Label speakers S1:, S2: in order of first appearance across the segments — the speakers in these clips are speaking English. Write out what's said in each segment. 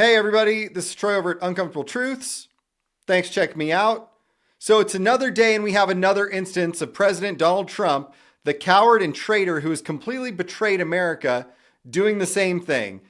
S1: Hey everybody, this is Troy over at Uncomfortable Truths. Thanks for checking me out. So it's another day and we have another instance of President Donald Trump, the coward and traitor who has completely betrayed America, doing the same thing.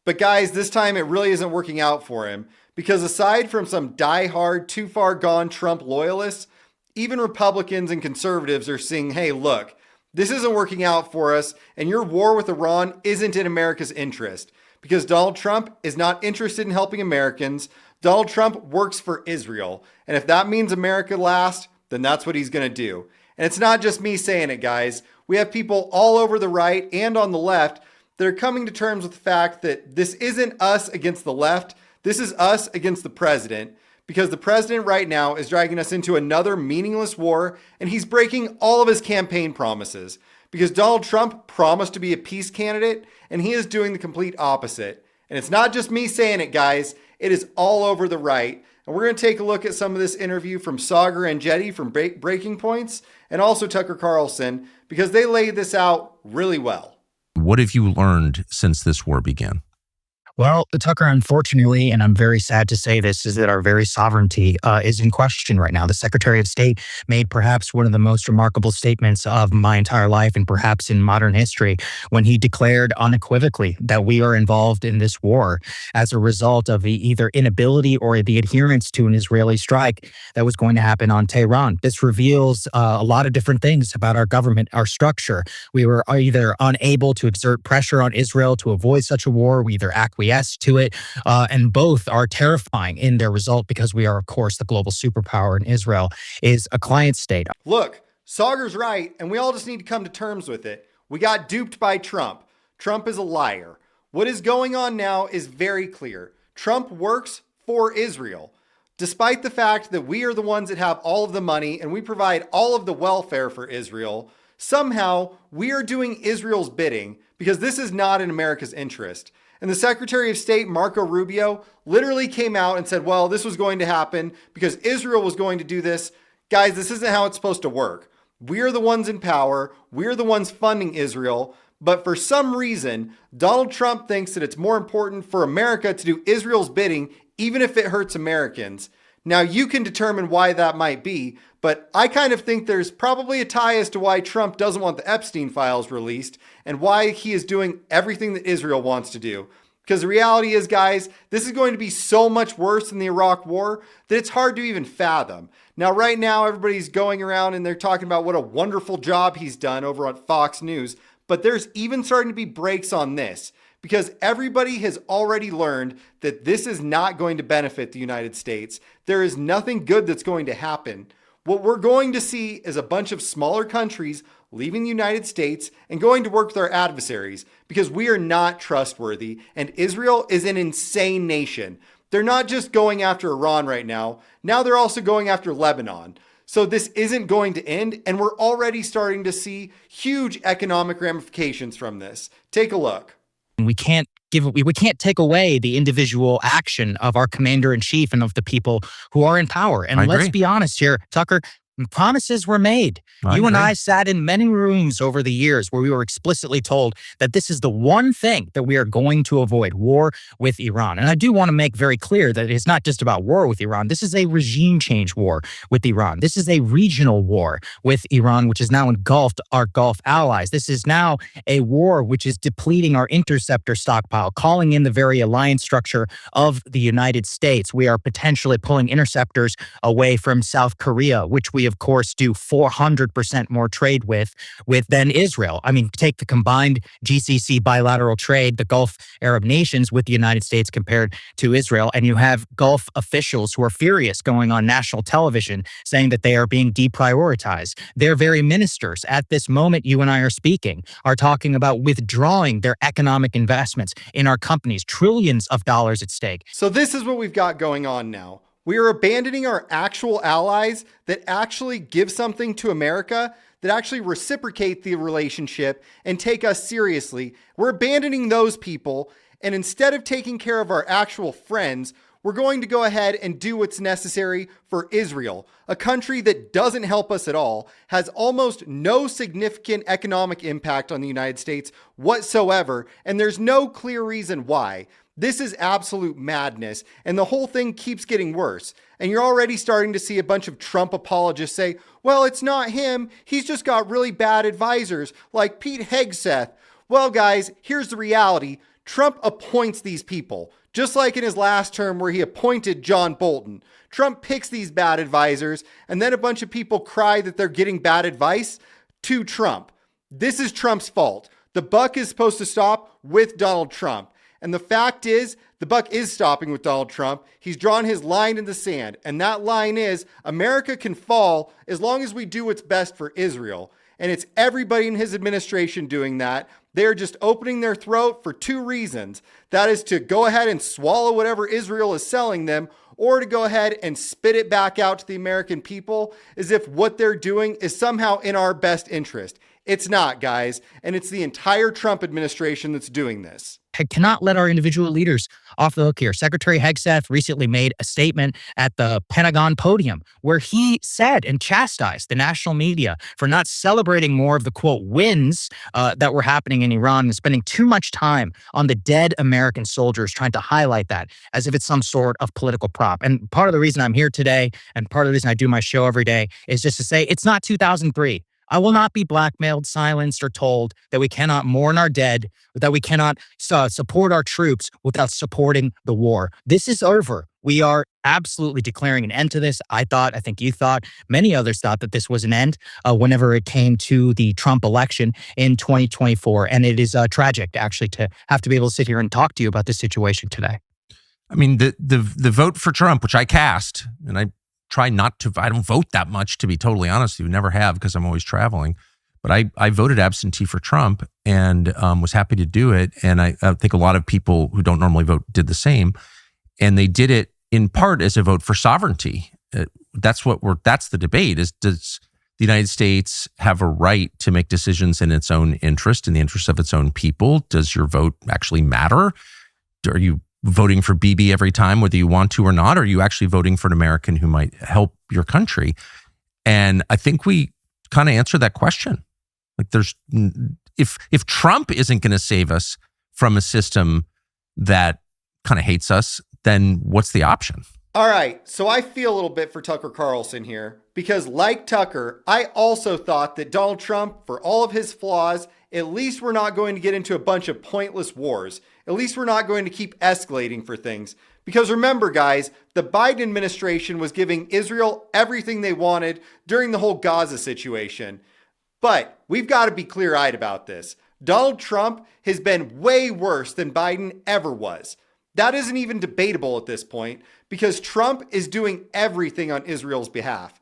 S1: But guys, this time it really isn't working out for him because aside from some diehard, too far gone Trump loyalists, even Republicans and conservatives are seeing, hey, look, this isn't working out for us and your war with Iran isn't in America's interest. Because Donald Trump is not interested in helping Americans. Donald Trump works for Israel. And if that means America last, then that's what he's going to do. And it's not just me saying it, guys. We have people all over the right and on the left that are coming to terms with the fact that this isn't us against the left. This is us against the president. Because the president right now is dragging us into another meaningless war, and he's breaking all of his campaign promises. Because Donald Trump promised to be a peace candidate, and he is doing the complete opposite. And it's not just me saying it, guys. It is all over the right. And we're going to take a look at some of this interview from Saagar and Enjeti from Breaking Points, and also Tucker Carlson, because they laid this out really well.
S2: What have you learned since this war began?
S3: Well, Tucker, unfortunately, and I'm very sad to say this, is that our very sovereignty is in question right now. The Secretary of State made perhaps one of the most remarkable statements of my entire life and perhaps in modern history when he declared unequivocally that we are involved in this war as a result of the either inability or the adherence to an Israeli strike that was going to happen on Tehran. This reveals a lot of different things about our government, our structure. We were either unable to exert pressure on Israel to avoid such a war, we either acquiesced to it, and both are terrifying in their result because we are, of course, the global superpower, and Israel is a client state.
S1: Look, Saagar's right, and we all just need to come to terms with it. We got duped by Trump. Trump is a liar. What is going on now is very clear. Trump works for Israel. Despite the fact that we are the ones that have all of the money and we provide all of the welfare for Israel, somehow we are doing Israel's bidding because this is not in America's interest. And the Secretary of State, Marco Rubio, literally came out and said, well, this was going to happen because Israel was going to do this. Guys, this isn't how it's supposed to work. We're the ones in power. We're the ones funding Israel. But for some reason, Donald Trump thinks that it's more important for America to do Israel's bidding, even if it hurts Americans. Now, you can determine why that might be, but I kind of think there's probably a tie as to why Trump doesn't want the Epstein files released and why he is doing everything that Israel wants to do. Because the reality is, guys, this is going to be so much worse than the Iraq War that it's hard to even fathom. Now, right now, everybody's going around and they're talking about what a wonderful job he's done over on Fox News, but there's even starting to be breaks on this. Because everybody has already learned that this is not going to benefit the United States. There is nothing good that's going to happen. What we're going to see is a bunch of smaller countries leaving the United States and going to work with our adversaries because we are not trustworthy and Israel is an insane nation. They're not just going after Iran right now. Now they're also going after Lebanon. So this isn't going to end and we're already starting to see huge economic ramifications from this. Take a look.
S3: We can't take away the individual action of our commander in chief and of the people who are in power. And let's be honest here, Tucker, promises were made. You and I sat in many rooms over the years where we were explicitly told that this is the one thing that we are going to avoid, war with Iran. And I do want to make very clear that it's not just about war with Iran. This is a regime change war with Iran. This is a regional war with Iran, which has now engulfed our Gulf allies. This is now a war which is depleting our interceptor stockpile, calling in the very alliance structure of the United States. We are potentially pulling interceptors away from South Korea, which we of course do 400% more trade with than Israel. I mean, take the combined GCC bilateral trade, the Gulf Arab nations with the United States compared to Israel, and you have Gulf officials who are furious going on national television saying that they are being deprioritized. Their very ministers at this moment you and I are speaking are talking about withdrawing their economic investments in our companies, trillions of dollars at stake.
S1: So this is what we've got going on now. We are abandoning our actual allies that actually give something to America, that actually reciprocate the relationship and take us seriously. We're abandoning those people. And instead of taking care of our actual friends, We're going to go ahead and do what's necessary for Israel, a country that doesn't help us at all, has almost no significant economic impact on the United States whatsoever, and there's no clear reason why. This is absolute madness, and the whole thing keeps getting worse. And you're already starting to see a bunch of Trump apologists say, well, it's not him. He's just got really bad advisors like Pete Hegseth. Well, guys, here's the reality. Trump appoints these people, just like in his last term where he appointed John Bolton. Trump picks these bad advisors, and then a bunch of people cry that they're getting bad advice to Trump. This is Trump's fault. The buck is supposed to stop with Donald Trump. And the fact is, the buck is stopping with Donald Trump. He's drawn his line in the sand. And that line is, America can fall as long as we do what's best for Israel. And it's everybody in his administration doing that. They're just opening their throat for two reasons. That is to go ahead and swallow whatever Israel is selling them, or to go ahead and spit it back out to the American people as if what they're doing is somehow in our best interest. It's not, guys. And it's the entire Trump administration that's doing this.
S3: Cannot let our individual leaders off the hook here. Secretary Hegseth recently made a statement at the Pentagon podium where he said and chastised the national media for not celebrating more of the, quote, wins that were happening in Iran and spending too much time on the dead American soldiers, trying to highlight that as if it's some sort of political prop. And part of the reason I'm here today and part of the reason I do my show every day is just to say it's not 2003. I will not be blackmailed, silenced, or told that we cannot mourn our dead, that we cannot support our troops without supporting the war. This is over. We are absolutely declaring an end to this. I think you thought, many others thought that this was an end whenever it came to the Trump election in 2024. And it is tragic, actually, to have to be able to sit here and talk to you about this situation today.
S2: I mean, the vote for Trump, which I cast, and I don't vote that much, to be totally honest with you. Never have, because I'm always traveling. But I voted absentee for Trump and was happy to do it. And I think a lot of people who don't normally vote did the same. And they did it in part as a vote for sovereignty. That's the debate is, does the United States have a right to make decisions in its own interest, in the interest of its own people? Does your vote actually matter? Are you voting for Bibi every time, whether you want to or not? Or are you actually voting for an American who might help your country? And I think we kind of answer that question. Like, if Trump isn't going to save us from a system that kind of hates us, then what's the option?
S1: All right, so I feel a little bit for Tucker Carlson here, because like Tucker, I also thought that Donald Trump, for all of his flaws, at least we're not going to get into a bunch of pointless wars. At least we're not going to keep escalating for things. Because remember, guys, the Biden administration was giving Israel everything they wanted during the whole Gaza situation. But we've got to be clear-eyed about this. Donald Trump has been way worse than Biden ever was. That isn't even debatable at this point, because Trump is doing everything on Israel's behalf.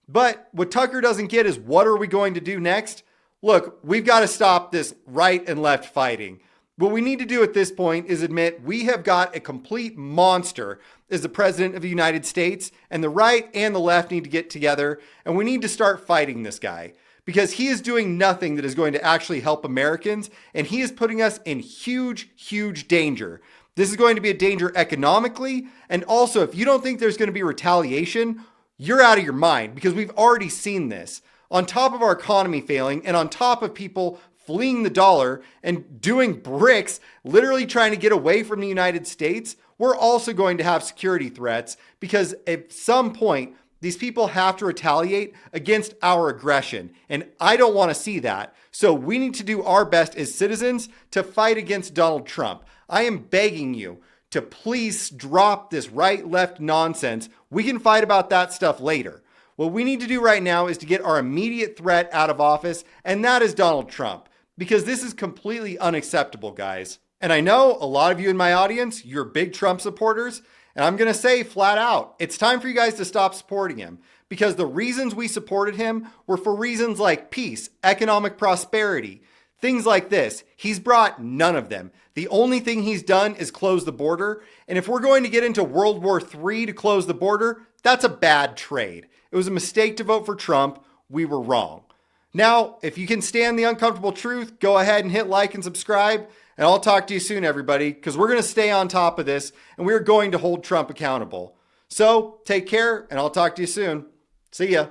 S1: But what Tucker doesn't get is, what are we going to do next? Look, we've got to stop this right and left fighting. What we need to do at this point is admit we have got a complete monster as the president of the United States, and the right and the left need to get together, and we need to start fighting this guy, because he is doing nothing that is going to actually help Americans, and he is putting us in huge, huge danger. This is going to be a danger economically, and also if you don't think there's going to be retaliation, you're out of your mind, because we've already seen this. On top of our economy failing, and on top of people fleeing the dollar and doing bricks, literally trying to get away from the United States, we're also going to have security threats, because at some point, these people have to retaliate against our aggression. And I don't want to see that. So we need to do our best as citizens to fight against Donald Trump. I am begging you to please drop this right-left nonsense. We can fight about that stuff later. What we need to do right now is to get our immediate threat out of office, and that is Donald Trump. Because this is completely unacceptable, guys. And I know a lot of you in my audience, you're big Trump supporters, and I'm going to say flat out, it's time for you guys to stop supporting him. Because the reasons we supported him were for reasons like peace, economic prosperity, things like this. He's brought none of them. The only thing he's done is close the border. And if we're going to get into World War III to close the border, that's a bad trade. It was a mistake to vote for Trump. We were wrong. Now, if you can stand the uncomfortable truth, go ahead and hit like and subscribe. And I'll talk to you soon, everybody, because we're going to stay on top of this and we're going to hold Trump accountable. So take care, and I'll talk to you soon. See ya.